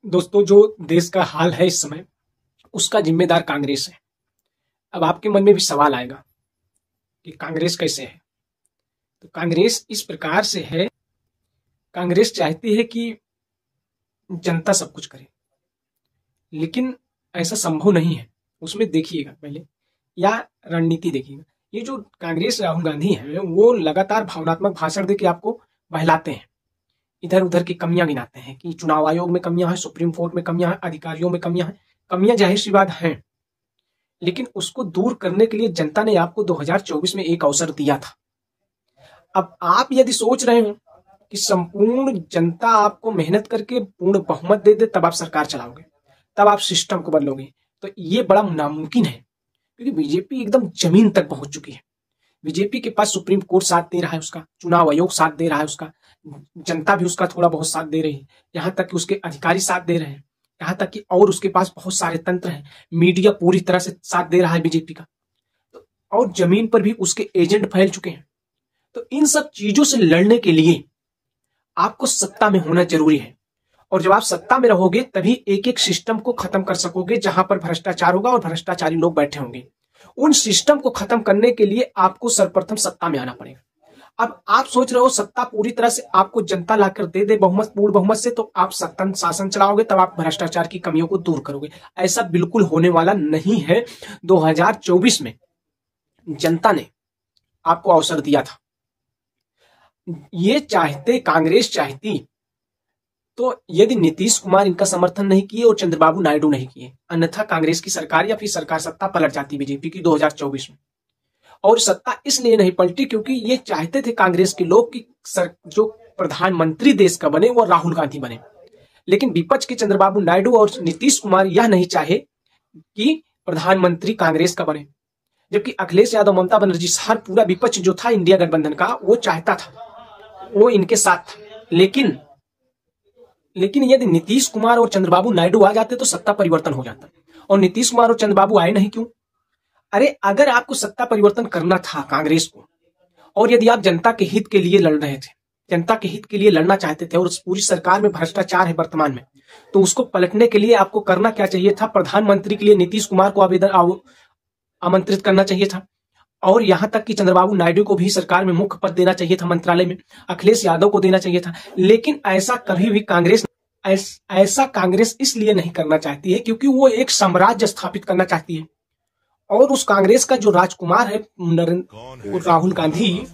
दोस्तों, जो देश का हाल है इस समय, उसका जिम्मेदार कांग्रेस है। अब आपके मन में भी सवाल आएगा कि कांग्रेस कैसे है। तो कांग्रेस इस प्रकार से है, कांग्रेस चाहती है कि जनता सब कुछ करे, लेकिन ऐसा संभव नहीं है। उसमें देखिएगा पहले, या रणनीति देखिएगा। ये जो कांग्रेस राहुल गांधी है, वो लगातार भावनात्मक भाषण देके आपको बहलाते हैं, इधर उधर की कमियां गिनाते हैं कि चुनाव आयोग में कमियां हैं, सुप्रीम कोर्ट में कमियां हैं, अधिकारियों में कमियां हैं। कमियां जाहिर सी बात हैं, लेकिन उसको दूर करने के लिए जनता ने आपको 2024 में एक अवसर दिया था। अब आप यदि सोच रहे हो कि संपूर्ण जनता आपको मेहनत करके पूर्ण बहुमत दे दे तब आप सरकार चलाओगे, तब आप सिस्टम को बदलोगे, तो ये बड़ा नामुमकिन है। क्योंकि बीजेपी एकदम जमीन तक पहुंच चुकी है। बीजेपी के पास सुप्रीम कोर्ट साथ दे रहा है, उसका चुनाव आयोग साथ दे रहा है, उसका जनता भी उसका थोड़ा बहुत साथ दे रही है, यहाँ तक कि उसके अधिकारी साथ दे रहे हैं, यहाँ तक कि और उसके पास बहुत सारे तंत्र हैं, मीडिया पूरी तरह से साथ दे रहा है बीजेपी का, तो और जमीन पर भी उसके एजेंट फैल चुके हैं। तो इन सब चीजों से लड़ने के लिए आपको सत्ता में होना जरूरी है, और जब आप सत्ता में रहोगे तभी एक एक सिस्टम को खत्म कर सकोगे जहां पर भ्रष्टाचार होगा और भ्रष्टाचारी लोग बैठे होंगे। उन सिस्टम को खत्म करने के लिए आपको सर्वप्रथम सत्ता में आना पड़ेगा। अब आप सोच रहे हो सत्ता पूरी तरह से आपको जनता लाकर दे दे बहुमत, पूर्ण बहुमत से, तो आप सत्ता शासन चलाओगे, तब आप भ्रष्टाचार की कमियों को दूर करोगे। ऐसा बिल्कुल होने वाला नहीं है। 2024 में जनता ने आपको अवसर दिया था। ये चाहते, कांग्रेस चाहती तो यदि नीतीश कुमार इनका समर्थन नहीं किए और चंद्रबाबू नायडू नहीं किए, अन्यथा कांग्रेस की सरकार या फिर सरकार सत्ता पलट जाती बीजेपी की 2024 में। और सत्ता इसलिए नहीं पलटी क्योंकि ये चाहते थे कांग्रेस के लोग कि जो प्रधानमंत्री देश का बने वो राहुल गांधी बने, लेकिन विपक्ष के चंद्रबाबू नायडू और नीतीश कुमार यह नहीं चाहे कि प्रधानमंत्री कांग्रेस का बने, जबकि अखिलेश यादव, ममता बनर्जी, हर पूरा विपक्ष जो था इंडिया गठबंधन का, वो चाहता था, वो इनके साथ था। लेकिन यदि नीतीश कुमार और चंद्रबाबू नायडू आ जाते तो सत्ता परिवर्तन हो जाता, और नीतीश कुमार और चंद्रबाबू आए नहीं। क्यों? अरे अगर आपको सत्ता परिवर्तन करना था कांग्रेस को, और यदि आप जनता के हित के लिए लड़ रहे थे, जनता के हित के लिए लड़ना चाहते थे, और उस पूरी सरकार में भ्रष्टाचार है वर्तमान में, तो उसको पलटने के लिए आपको करना क्या चाहिए था? प्रधानमंत्री के लिए नीतीश कुमार को आमंत्रित करना चाहिए था, और यहां तक कि चंद्रबाबू नायडू को भी सरकार में मुख्य पद देना चाहिए था, मंत्रालय में अखिलेश यादव को देना चाहिए था। लेकिन ऐसा कभी भी कांग्रेस इसलिए नहीं करना चाहती है क्योंकि वो एक साम्राज्य स्थापित करना चाहती है, और उस कांग्रेस का जो राजकुमार है राहुल गांधी,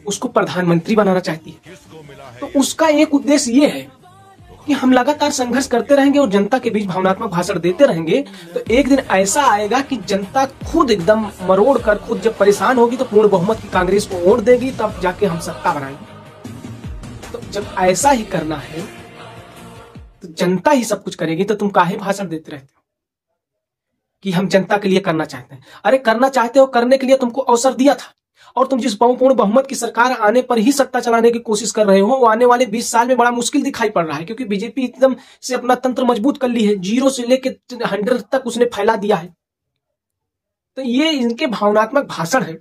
उसको प्रधानमंत्री बनाना चाहती है। तो उसका एक उद्देश्य ये है कि हम लगातार संघर्ष करते रहेंगे और जनता के बीच भावनात्मक भाषण देते रहेंगे, तो एक दिन ऐसा आएगा कि जनता खुद एकदम मरोड़ कर, खुद जब परेशान होगी तो पूर्ण बहुमत की कांग्रेस को वोट देगी, तब जाके हम सत्ता बनाएंगे। तो जब ऐसा ही करना है तो जनता ही सब कुछ करेगी, तो तुम काहे भाषण देते रहते हो कि हम जनता के लिए करना चाहते हैं? अरे करना चाहते हो, करने के लिए तुमको अवसर दिया था, और तुम जिस पूर्ण बहुमत की सरकार आने पर ही सत्ता चलाने की कोशिश कर रहे हो, वो आने वाले 20 साल में बड़ा मुश्किल दिखाई पड़ रहा है, क्योंकि बीजेपी एकदम से अपना तंत्र मजबूत कर ली है, 0 से लेकर 100 तक उसने फैला दिया है। तो ये इनके भावनात्मक भाषण है।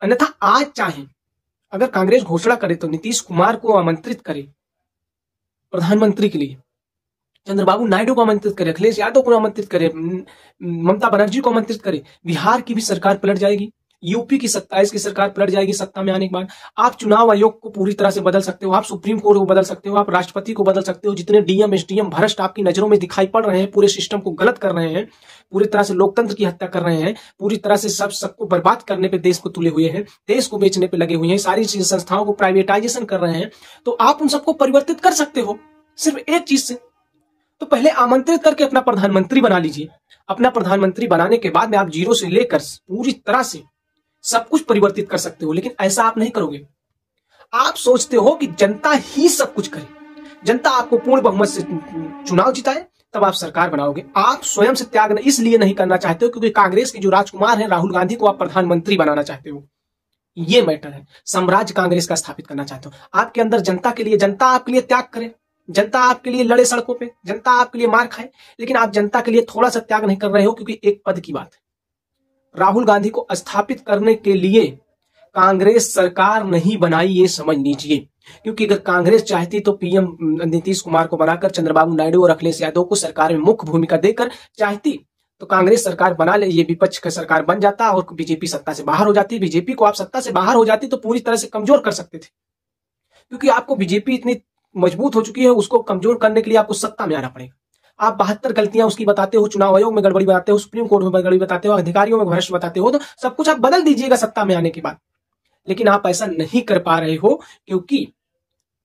अन्यथा आज चाहे अगर कांग्रेस घोषणा करे तो नीतीश कुमार को आमंत्रित करे प्रधानमंत्री के लिए, चंद्रबाबू नायडू को आमंत्रित करे, अखिलेश यादव को आमंत्रित करे, ममता बनर्जी को आमंत्रित करे, बिहार की भी सरकार पलट जाएगी, यूपी की 27 की सरकार पलट जाएगी सत्ता में आने के बाद। आप चुनाव आयोग को पूरी तरह से बदल सकते हो, आप सुप्रीम कोर्ट को बदल सकते हो, आप राष्ट्रपति को बदल सकते हो। जितने डीएम एसडीएम भ्रष्ट आपकी नजरों में दिखाई पड़ रहे हैं, पूरे सिस्टम को गलत कर रहे हैं, पूरी तरह से लोकतंत्र की हत्या कर रहे हैं, पूरी तरह से सबको बर्बाद करने पे देश को तुले हुए हैं, देश को बेचने पे लगे हुए हैं, सारी संस्थाओं को प्राइवेटाइजेशन कर रहे हैं, तो आप उन सबको परिवर्तित कर सकते हो सिर्फ एक चीज से। तो पहले आमंत्रित करके अपना प्रधानमंत्री बना लीजिए। अपना प्रधानमंत्री बनाने के बाद में आप 0 से लेकर पूरी तरह से सब कुछ परिवर्तित कर सकते हो, लेकिन ऐसा आप नहीं करोगे। आप सोचते हो कि जनता ही सब कुछ करे, जनता आपको पूर्ण बहुमत से चुनाव जिताए, तब आप सरकार बनाओगे। आप स्वयं से त्याग इसलिए नहीं करना चाहते हो क्योंकि कांग्रेस के जो राजकुमार हैं राहुल गांधी को आप प्रधानमंत्री बनाना चाहते हो। ये मैटर है, साम्राज्य कांग्रेस का स्थापित करना चाहते हो। आपके अंदर जनता के लिए, जनता आपके लिए त्याग करे, जनता आपके लिए लड़े सड़कों पे, जनता आपके लिए मार खाए, लेकिन आप जनता के लिए थोड़ा सा त्याग नहीं कर रहे हो क्योंकि एक पद की बात है। राहुल गांधी को स्थापित करने के लिए कांग्रेस सरकार नहीं बनाई, ये समझ लीजिए। क्योंकि अगर कांग्रेस चाहती तो पीएम नीतीश कुमार को बनाकर चंद्रबाबू नायडू और अखिलेश यादव को सरकार में मुख्य भूमिका देकर चाहती तो कांग्रेस सरकार बना ले, ये विपक्ष का सरकार बन जाता और बीजेपी सत्ता से बाहर हो जाती। बीजेपी को आप सत्ता से बाहर हो जाती तो पूरी तरह से कमजोर कर सकते थे, क्योंकि आपको बीजेपी इतनी मजबूत हो चुकी है, उसको कमजोर करने के लिए आपको सत्ता में आना पड़ेगा। आप 72 गलतियां उसकी बताते हो, चुनाव आयोग में गड़बड़ी बताते हो, सुप्रीम कोर्ट में गड़बड़ी बताते हो, अधिकारियों में भ्रष्ट बताते हो, तो सब कुछ आप बदल दीजिएगा सत्ता में आने के बाद। लेकिन आप ऐसा नहीं कर पा रहे हो, क्योंकि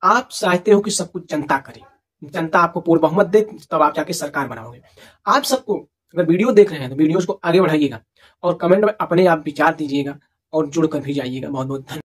आप चाहते हो कि सब कुछ जनता करे, जनता आपको पूर्ण बहुमत दे, तब आप जाके सरकार बनाओगे। आप सबको अगर वीडियो देख रहे हैं तो वीडियोस को आगे बढ़ाइएगा और कमेंट में अपने आप विचार दीजिएगा और जुड़कर भी जाइएगा। बहुत बहुत धन्यवाद।